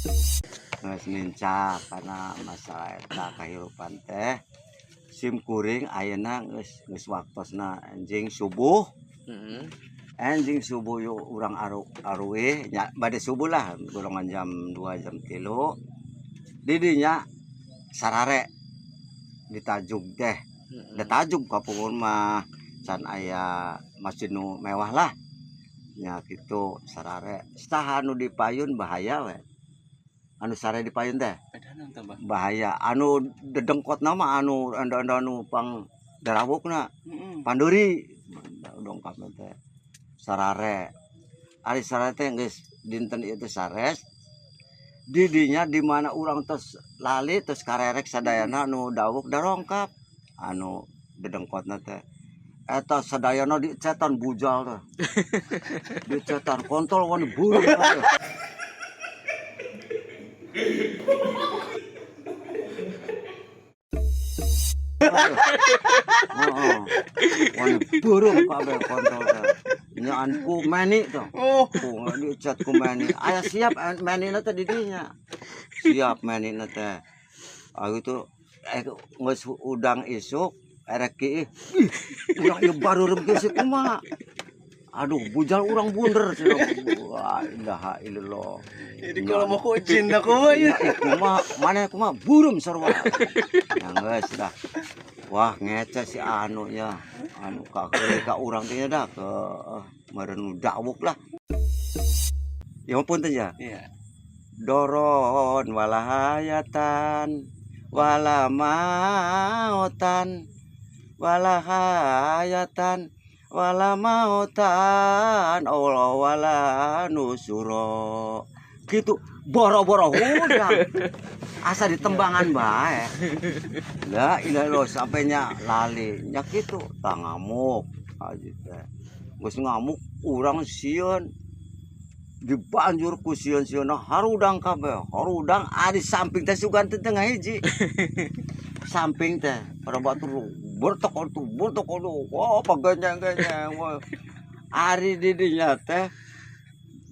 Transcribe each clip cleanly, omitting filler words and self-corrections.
Geus nincak karena masalah eta kahirupan teh. Sim kuring ayeuna geus waktosna enjing subuh. Enjing subuh yuk urang aruwih nya bade subuh lah golongan jam 2 jam 3. Di dinya sarare ditajug teh. Da tajug kapungun mah can aya masjid nu mewah lah. Nya kitu sarare. Saha nu dipayun bahaya we. Anu sare dipayun teh bahaya. Anu dedengkotna mah anu anu pang darawukna panduri dongkapna teh sarare. Ari sarare teh geus dinten ieu teh sares. Di dinya di mana urang tos lali tos karerek sadayana anu dawuk darongkap. Anu dedengkotna teh eta sadayana dicetan bujal teh. Dicetan kontol wani beureum kabeh. Heeh. Wani beureum kabeh kontol teh. Nyaan ku meni teh. Ku dicet ku meni. Aya siap menina teh di dinya. Siap menina teh. Ayu tuh geus udang isuk erek kieu. Urang ieu bareureum ge si kumaha. Aduh bujal urang bunder cenah. Wah ilaha illallah. Jadi kalau mau kucing dah kumaha ya. Kumaha maneh kumaha bureum sarua. Ya geus dah. Wah ngece si anu nya. Anu ka urang teh dah ke meureun dawuk lah. Ya ampun teh ya. Iya. Doron walahayatan wala mautan walahayatan wala mautan Allah wala nusuro. Gitu boro-boro hudang. Asa ditembangan bae. Lah ilah sampai nya lali nya kitu tah ngamuk aja teh. Geus ngamuk urang sieun dibanjur ku sieun-sieunna harudang kabeh. Harudang ari samping teh sugan teh tengah hiji. Samping teh pada batur bertok wah pagenyeng-genyeng. Ari di dinya teh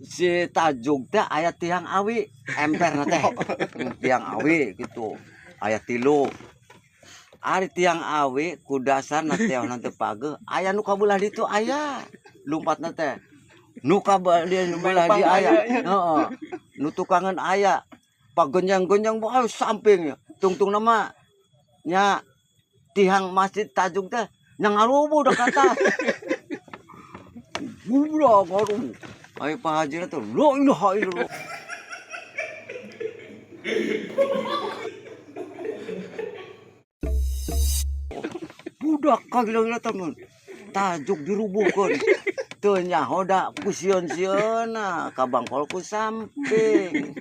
si tajuk teh aya tiang awi emperna teh. Tiang awi gitu. Aya 3. Ari tiang awi ku dasarna teona teu pageuh aya nu kabelah ditu aya lumpatna teh. Nu kabelah di aya. Heeh. Nu tukangan aya. Pagenyang-genyang bae samping. Tungtungna mah nya tihang masjid tajuk teh nya ngarubuh da kata. Budak ngarubuh. Ai Pak Haji teh la ilaha illallah. Budak kagila-gila temen. Tajuk dirubuhkeun. Teu nyaho da ku sieun-sieunna ka bangkol ku samping.